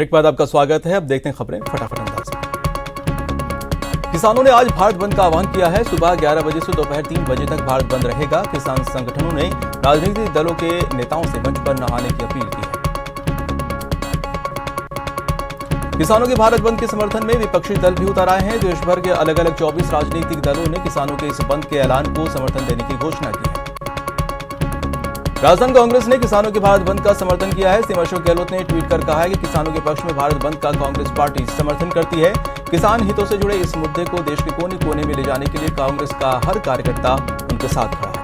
Break बाद आपका स्वागत है। अब देखते हैं खबरें फटाफट अंदाज में। किसानों ने आज भारत बंद का आह्वान किया है। सुबह 11 बजे से दोपहर 3 बजे तक भारत बंद रहेगा। किसान संगठनों ने राजनीतिक दलों के नेताओं से मंच पर न आने की अपील की है। किसानों के भारत बंद के समर्थन में विपक्षी दल भी उतर आए हैं। देश भर के अलग अलग 24 राजनीतिक दलों ने किसानों के इस बंद के ऐलान को समर्थन देने की घोषणा की है। राजस्थान कांग्रेस ने किसानों के भारत बंद का समर्थन किया है। सीएम अशोक गहलोत ने ट्वीट कर कहा है कि किसानों के पक्ष में भारत बंद का कांग्रेस पार्टी समर्थन करती है। किसान हितों से जुड़े इस मुद्दे को देश के कोने कोने में ले जाने के लिए कांग्रेस का हर कार्यकर्ता उनके साथ खड़ा है।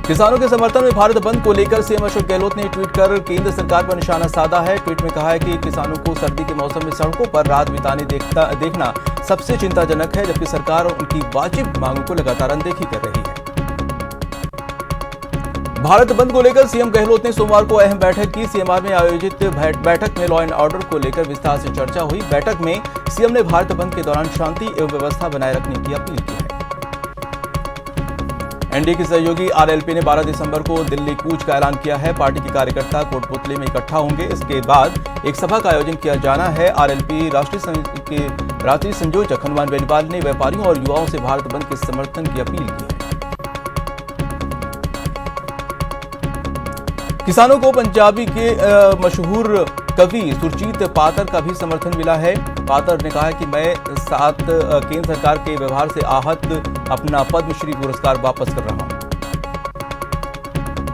किसानों के समर्थन में भारत बंद को लेकर सीएम अशोक गहलोत ने ट्वीट कर केंद्र सरकार पर निशाना साधा है। ट्वीट में कहा है कि किसानों को सर्दी के मौसम में सड़कों पर रात बिताने देखना सबसे चिंताजनक है, जबकि सरकार उनकी वाजिब मांगों को लगातार अनदेखी कर रही है। भारत बंद को लेकर सीएम गहलोत ने सोमवार को अहम बैठक की। सीएमआर में आयोजित बैठक में लॉ एंड ऑर्डर को लेकर विस्तार से चर्चा हुई। बैठक में सीएम ने भारत बंद के दौरान शांति एवं व्यवस्था बनाए रखने की अपील की है। एनडीए की सहयोगी आरएलपी ने 12 दिसंबर को दिल्ली कूच का ऐलान किया है। पार्टी के कार्यकर्ता कोटपुतली में इकट्ठा होंगे। इसके बाद एक सभा का आयोजन किया जाना है। आरएलपी राष्ट्रीय संयोजक हनुमान बेनीवाल ने व्यापारियों और युवाओं से भारत बंद के समर्थन की अपील की है। किसानों को पंजाबी के मशहूर कवि सुरजीत पातर का भी समर्थन मिला है। पातर ने कहा है कि मैं केंद्र सरकार के व्यवहार से आहत अपना पद्मश्री पुरस्कार वापस कर रहा हूं।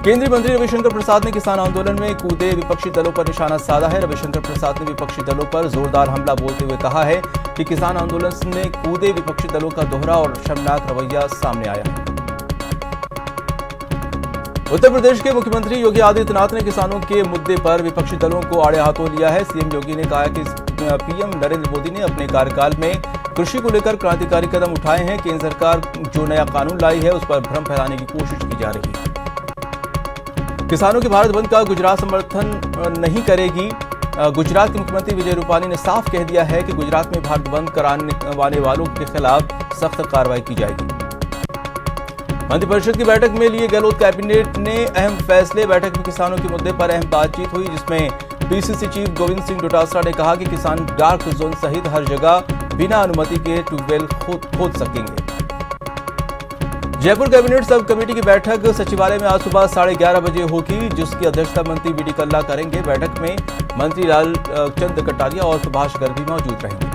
केंद्रीय मंत्री रविशंकर प्रसाद ने किसान आंदोलन में कूदे विपक्षी दलों पर निशाना साधा है। रविशंकर प्रसाद ने विपक्षी दलों पर जोरदार हमला बोलते हुए कहा है कि किसान आंदोलन में कूदे विपक्षी दलों का दोहरा और शर्मनाक रवैया सामने आया है। उत्तर प्रदेश के मुख्यमंत्री योगी आदित्यनाथ ने किसानों के मुद्दे पर विपक्षी दलों को आड़े हाथों लिया है। सीएम योगी ने कहा कि पीएम नरेंद्र मोदी ने अपने कार्यकाल में कृषि को लेकर क्रांतिकारी कदम उठाए हैं। केंद्र सरकार जो नया कानून लाई है उस पर भ्रम फैलाने की कोशिश की जा रही है। किसानों के भारत बंद का गुजरात समर्थन नहीं करेगी। गुजरात के मुख्यमंत्री विजय रूपानी ने साफ कह दिया है कि गुजरात में भारत बंद कराने वालों के खिलाफ सख्त कार्रवाई की जाएगी। मंत्रिपरिषद की बैठक में लिए गहलोत कैबिनेट ने अहम फैसले। बैठक में किसानों के मुद्दे पर अहम बातचीत हुई, जिसमें पीसीसी चीफ गोविंद सिंह डोटासरा ने कहा कि किसान डार्क जोन सहित हर जगह बिना अनुमति के ट्यूबवेल खोद सकेंगे। जयपुर कैबिनेट सब कमेटी की बैठक सचिवालय में आज सुबह 11:30 बजे होगी, जिसकी अध्यक्षता मंत्री बीडी कल्ला करेंगे। बैठक में मंत्री लालचंद कटारिया और सुभाष गर्ग भी मौजूद रहेंगे।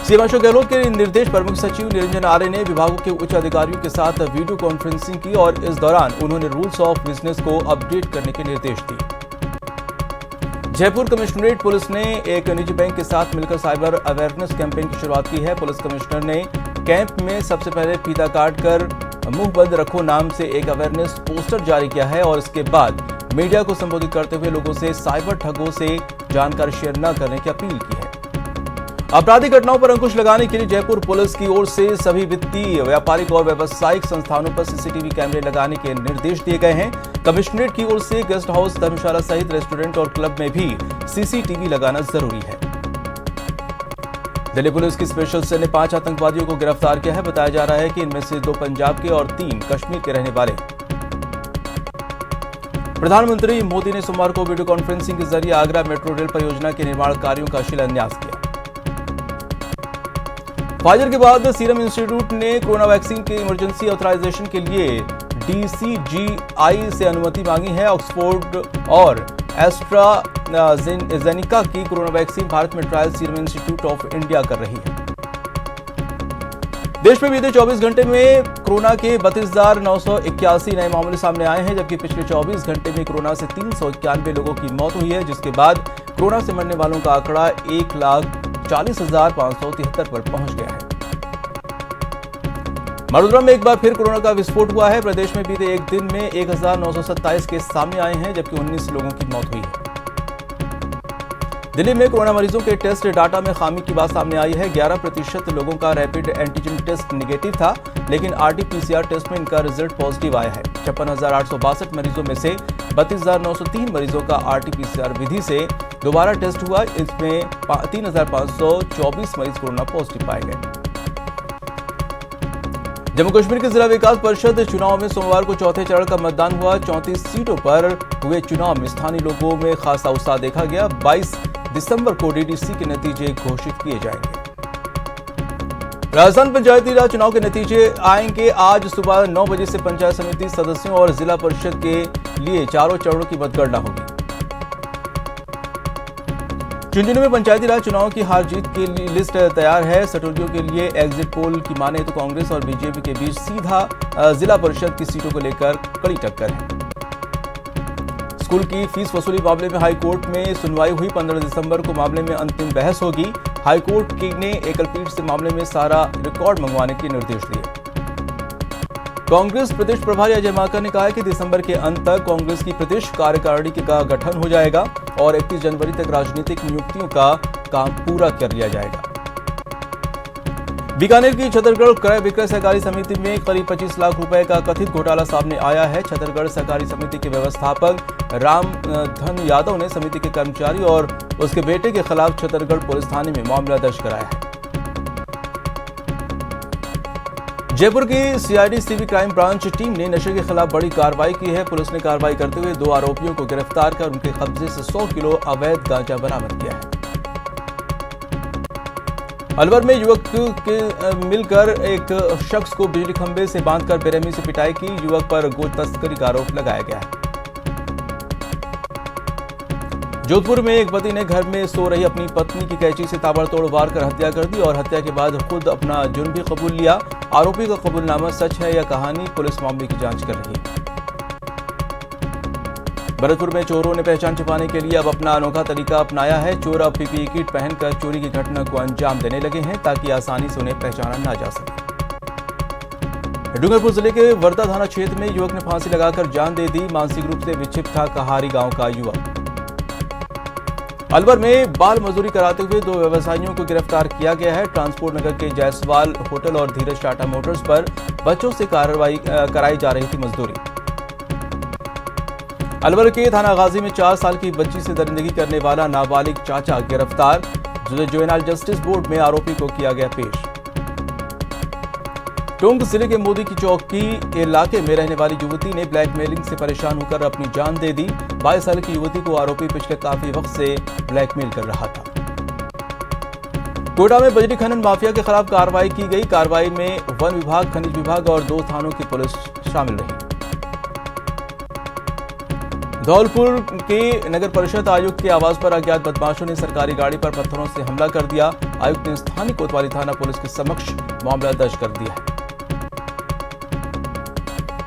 सीएम अशोक गहलोत के निर्देश पर मुख्य सचिव निरंजन आर्य ने विभागों के उच्च अधिकारियों के साथ वीडियो कॉन्फ्रेंसिंग की और इस दौरान उन्होंने रूल्स ऑफ बिजनेस को अपडेट करने के निर्देश दिए। जयपुर कमिश्नरेट पुलिस ने एक निजी बैंक के साथ मिलकर साइबर अवेयरनेस कैंपेन की शुरुआत की है। पुलिस कमिश्नर ने कैंप में सबसे पहले फीता काटकर मुंह बंद रखो नाम से एक अवेयरनेस पोस्टर जारी किया है और इसके बाद मीडिया को संबोधित करते हुए लोगों से साइबर ठगों से जानकारी शेयर न करने की अपील की है। आपराधिक घटनाओं पर अंकुश लगाने के लिए जयपुर पुलिस की ओर से सभी वित्तीय, व्यापारिक और व्यावसायिक संस्थानों पर सीसीटीवी कैमरे लगाने के निर्देश दिए गए हैं। कमिश्नरेट की ओर से गेस्ट हाउस, धर्मशाला सहित रेस्टोरेंट और क्लब में भी सीसीटीवी लगाना जरूरी है। दिल्ली पुलिस की स्पेशल सेल ने 5 आतंकवादियों को गिरफ्तार किया है। बताया जा रहा है कि इनमें से 2 पंजाब के और 3 कश्मीर के रहने वाले। प्रधानमंत्री मोदी ने सोमवार को वीडियो कॉन्फ्रेंसिंग के जरिए आगरा मेट्रो रेल परियोजना के निर्माण कार्यों का शिलान्यास किया। फाइजर के बाद सीरम इंस्टीट्यूट ने कोरोना वैक्सीन के इमरजेंसी ऑथराइजेशन के लिए डीसीजीआई से अनुमति मांगी है। ऑक्सफोर्ड और एस्ट्राजेनेका की कोरोना वैक्सीन भारत में trial serum institute of India कर रही है। देश में बीते 24 घंटे में कोरोना के 32,981 नए मामले सामने आए हैं, जबकि पिछले 24 घंटे में कोरोना से 391 लोगों की मौत हुई है, जिसके बाद कोरोना से मरने वालों का आंकड़ा 1,40,573 पर पहुंच गया है। मडोदरा में एक बार फिर कोरोना का विस्फोट हुआ है। प्रदेश में बीते एक दिन में 1,927 केस सामने आए हैं, जबकि 19 लोगों की मौत हुई है। दिल्ली में कोरोना मरीजों के टेस्ट डाटा में खामी की बात सामने आई है। 11% लोगों का रैपिड एंटीजन टेस्ट निगेटिव था, लेकिन आरटी-पीसीआर टेस्ट में इनका रिजल्ट पॉजिटिव आया है। 56,862 मरीजों में से 32,903 मरीजों का आरटी-पीसीआर विधि से दोबारा टेस्ट हुआ। इसमें 3,524 मरीज कोरोना पॉजिटिव पाए गए। जम्मू कश्मीर के जिला विकास परिषद चुनाव में सोमवार को चौथे चरण का मतदान हुआ। 34 सीटों पर हुए चुनाव में स्थानीय लोगों में खासा उत्साह देखा गया। 22 दिसंबर को डीडीसी के नतीजे घोषित किए जाएंगे। राजस्थान पंचायती राज चुनाव के नतीजे आएंगे। आज सुबह 9 बजे से पंचायत समिति सदस्यों और जिला परिषद के लिए चारों चरणों की मतगणना होगी। झुंझुनू में पंचायती राज चुनाव की हार जीत के लिए लिस्ट तैयार है। सटोरियों के लिए एग्जिट पोल की माने तो कांग्रेस और बीजेपी के बीच सीधा जिला परिषद की सीटों को लेकर कड़ी टक्कर है। स्कूल की फीस वसूली मामले में हाईकोर्ट में सुनवाई हुई। 15 दिसंबर को मामले में अंतिम बहस होगी। हाईकोर्ट ने एकल पीठ से मामले में सारा रिकॉर्ड मंगवाने के निर्देश दिए। कांग्रेस प्रदेश प्रभारी अजय माकन ने कहा है कि दिसंबर के अंत तक कांग्रेस की प्रदेश कार्यकारिणी का गठन हो जाएगा और 31 जनवरी तक राजनीतिक नियुक्तियों का काम पूरा कर लिया जाएगा। बीकानेर की छतरगढ़ क्रय विक्रय सहकारी समिति में करीब 25 लाख रुपए का कथित घोटाला सामने आया है। छतरगढ़ सहकारी समिति के व्यवस्थापक रामधन यादव ने समिति के कर्मचारी और उसके बेटे के खिलाफ छतरगढ़ पुलिस थाने में मामला दर्ज कराया है। जयपुर की CID CB crime branch team ने नशे के खिलाफ बड़ी कार्रवाई की है। पुलिस ने कार्रवाई करते हुए 2 आरोपियों को गिरफ्तार कर उनके कब्जे से 100 किलो अवैध गांजा बरामद किया है। अलवर में युवक के मिलकर एक शख्स को बिजली खंभे से बांधकर बेरहमी से पिटाई की। युवक पर गो तस्करी का आरोप लगाया गया है। जोधपुर में एक पति ने घर में सो रही अपनी पत्नी की कैंची से ताबड़तोड़ वार कर हत्या कर दी और हत्या के बाद खुद अपना जुर्म भी कबूल लिया। आरोपी का कबूलनामा सच है या कहानी, पुलिस मामले की जांच कर रही है। भरतपुर में चोरों ने पहचान छिपाने के लिए अब अपना अनोखा तरीका अपनाया है। चोर अब पीपीई किट पहनकर चोरी की घटना को अंजाम देने लगे हैं ताकि आसानी से उन्हें पहचाना न जा सके। डूंगरपुर जिले के वर्धा थाना क्षेत्र में युवक ने फांसी लगाकर जान दे दी। मानसिक रूप से विक्षिप्त था कहारी गांव का युवक। अलवर में बाल मजदूरी कराते हुए 2 व्यवसायियों को गिरफ्तार किया गया है। ट्रांसपोर्ट नगर के जायसवाल होटल और धीरज टाटा मोटर्स पर बच्चों से कराई जा रही थी मजदूरी। अलवर के थाना गाजी में 4 साल की बच्ची से दरिंदगी करने वाला नाबालिग चाचा गिरफ्तार। जुवेनाइल जस्टिस बोर्ड में आरोपी को किया गया पेश। टोंक जिले के मोदी की चौकी इलाके में रहने वाली युवती ने ब्लैकमेलिंग से परेशान होकर अपनी जान दे दी। 22 साल की युवती को आरोपी पिछले काफी वक्त से ब्लैकमेल कर रहा था। कोटा में बजरी खनन माफिया के खिलाफ कार्रवाई की गई। कार्रवाई में वन विभाग, खनिज विभाग और 2 थानों की पुलिस शामिल रही। धौलपुर के नगर परिषद आयुक्त के आवास पर अज्ञात बदमाशों ने सरकारी गाड़ी पर पत्थरों से हमला कर दिया। आयुक्त ने स्थानीय कोतवाली थाना पुलिस के समक्ष मामला दर्ज कर दिया है।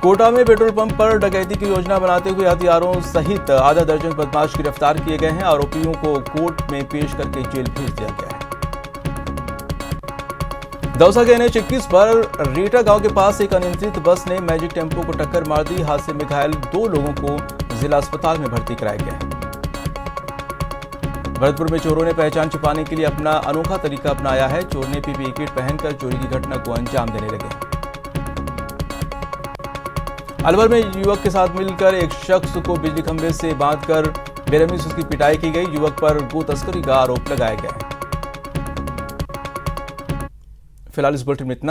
कोटा में पेट्रोल पंप पर डकैती की योजना बनाते हुए हथियारों सहित आधा दर्जन बदमाश गिरफ्तार किए गए हैं। आरोपियों को कोर्ट में पेश करके जेल भेज दिया गया है। दौसा के NH 21 पर रीटा गांव के पास एक अनियंत्रित बस ने मैजिक टेम्पो को टक्कर मार दी। हादसे में घायल 2 लोगों को जिला अस्पताल में भर्ती कराया गया है। भरतपुर में चोरों ने पहचान छिपाने के लिए अपना अनोखा तरीका अपनाया है। चोर ने पीपीई किट पहनकर चोरी की घटना को अंजाम देने लगे। अलवर में युवक के साथ मिलकर एक शख्स को बिजली खंभे से बांधकर बेरहमी से उसकी पिटाई की गई। युवक पर गो तस्करी का आरोप लगाया गया है। फिलहाल इस बुलेटिन में इतना।